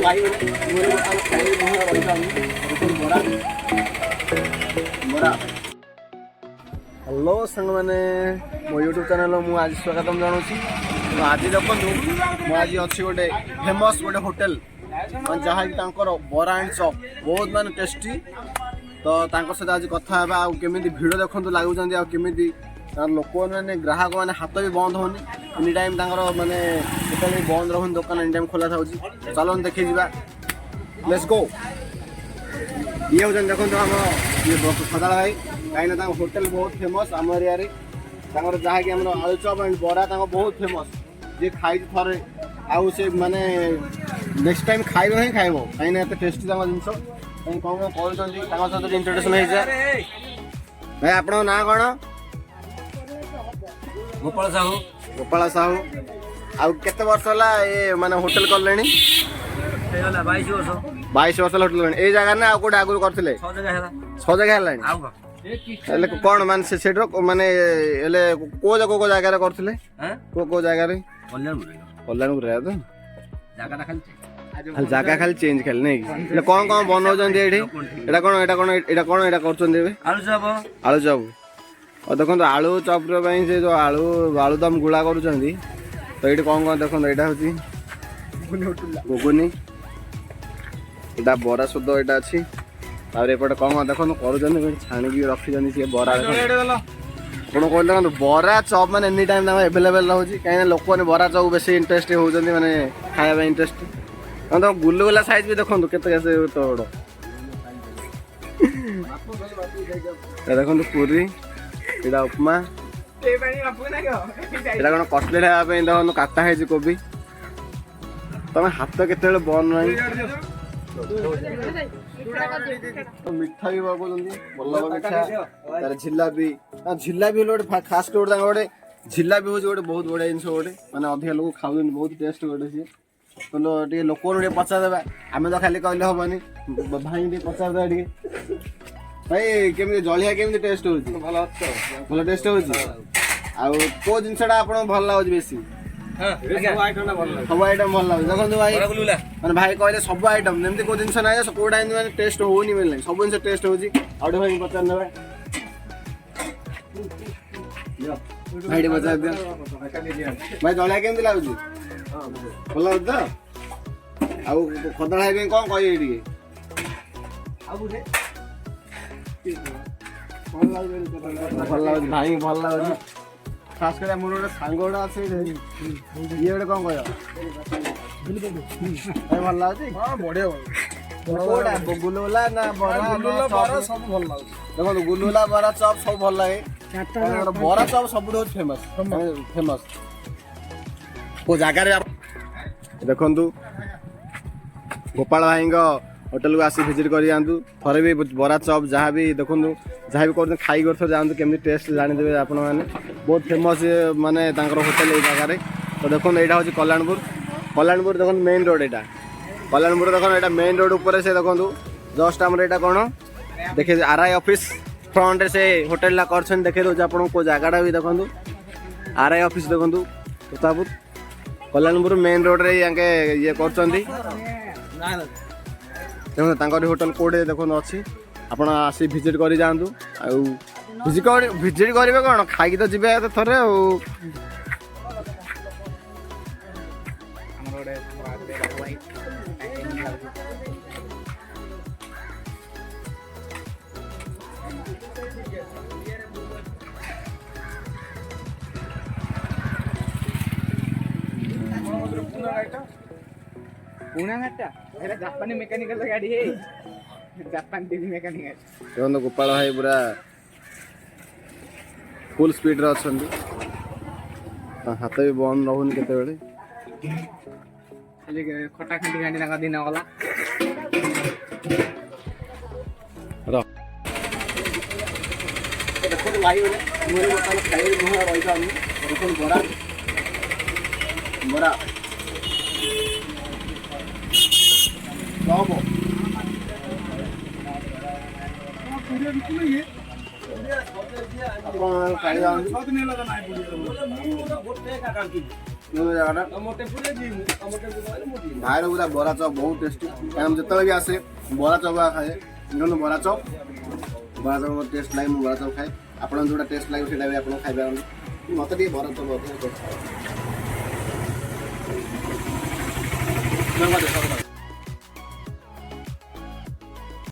Hello सांग मैंने मो यूट्यूब चैनल मुझे आज स्वागतम जानूँ। तो आज देखो मुझे आज अच्छी गोटे फेमस गोटे होटेल जहाँ कि बरा एंड चॉप बहुत माने टेस्टी। तो सहित आज कथा केमी भिड़ देखो लगुच आमी लोक मैंने ग्राहक मैंने हाथ भी बंद होनी एनी टाइम माने बंद रहुन दुकान एनी टाइम खोला था। चलो देखी जा लेट्स गो। ये हूँ देखो आम ये सदाल भाई कहीं होटेल बहुत फेमस आम एरिया जहाँ कि आलू चॉप एंड बरा बहुत फेमस जी खाई थे आउ से माने नेक्स्ट टाइम खाइब ही खाइब कहीं एत टेस्टी जिनस कहीं कौन कौन कर सहित इंट्रोडक्शन हो भाई आप ना कौन गोपाल साहू गोपाल साहू आउ केते वर्ष है ये माने होटेल कले 22 वर्ष होटेल ए जगह ना आगे आगुरी करते 6 जगह है कौन मान से माने को जगह करते को जगह कल्याणपुर तो जगह खाली चेंज खाली नहीं कौन कौन बनाऊँ आलू चॉप और देखो आलू चॉप से जो आलू दम गुला कर तो ये कौन कौन देखो यहाँ हूँ गुगुनी यहाँ बरा सुध यहाँ अच्छी एपटे कौन कौन देखो कर छाणिकी रखी सी बरा आपको कहते देखो बरा चॉप मैंने एनी टाइम एवेलेबल रोचे कहीं लोक मैंने बरा चॉप बेस इंटरेस्ट होती मैंने खाया इंटरेस्ट तो गुलगुला साइज भी देखो केते तो बड़ देखो पूरी इटा उपमा इटा कौन कटलेट हाँपाई देखो काटा है कोबी तुम हाथ केते बंद ना मिठा भी भल मिठा झिलापी झिलापी गोटे खास गोटे गोटे झिलापी हूँ गोटे बहुत बढ़िया जिन गोटे मैंने अधिक लोग खाऊ बहुत टेस्ट गोटे सी तो लोक पचारदे आम तो खाली कहले हेनी भाई पचार भाई केमी जलिया केमी टेस्ट हो भल टेस्ट हो जिनसा आप भल लगे बेसी सब आइटम भल लगे देखो भाई मैंने भाई कहले सब आइटम जमी कौ जिन ना कौटा मैंने टेस्ट होनी मिलना सब जिन टेस्ट हो भाई पचार ने भाई पचार दिया भाई जलिया केमी लगुच भल लगे तो खदड़ भाई कौन कहे भल लगे भाई भल लगे खास कर मोर गोटे सांग गोटे अच्छे ये गोटे कौन कह भल लगे बढ़िया गुलगुला ना बरा सब भल लगे देखो गुलगुला बरा चॉप सब भल लगे बरा चॉप सब फेमस फेमस को जगार देखु गोपाल भाई होटेल को आसी विजिट कर जातु थे भी बरा चॉप जहाँ भी देखो जहाँ भी कर खाई कर जातु केमी टेस्ट जानीदे आप बहुत फेमस माने होटेल ये जगह तो देखो यहाँ हूँ कल्याणपुर देखो मेन रोड यहाँ कल्याणपुर देखो यहाँ मेन रोड ऊपर से देखो जस्ट आम यहाँ कौन देखे आरआई ऑफिस फ्रंट से होटेल कर देखे दूसरे आप जगह भी देखो आरआई ऑफिस देखो प्रतापपुर कल्याणपुर मेन रोड रे ये कर देखो होटेल कोड़े देखो अच्छी आपड़ आसी विजिट कर जातु विजिट करेंगे कौन खाई तो जी थे पुणे घाटा जापानी मेकानिकल गाड़ी है जापान टीवी मेकानिकल देखो गोपाल भाई पूरा फुल स्पीड रे अछंती हाथ भी बंद रहून केते बेले खटा खंडी गांडी ना दिन गला देखो भाई बोले मोर बोतल खाई मुहा रही जानी देखो बरा बरा बाबू पूरे बिल्कुल ये कौन खाई जानी ଜାଗାଟା ଭାଇର ପୁରା ବରା ଚପ୍ ବହୁତ ଟେଷ୍ଟି କାରଣ ଯେତେବେଳେ ବି ଆସେ ବରା ଚପ୍ ଖାଏ ଦେଖନ୍ତୁ ବରା ଚପ୍ ମୋର ଟେଷ୍ଟ ଲାଗେ ମୁଁ ବରା ଚପ୍ ଖାଏ ଆପଣଙ୍କୁ ଯେଉଁଟା ଟେଷ୍ଟ ଲାଗିବ ସେଇଟା ବି ଆପଣ ଖାଇପାରନ୍ତି ମୋତେ ଟିକେ ବରା ଚପ୍ ଅଧିକ ଟେଷ୍ଟ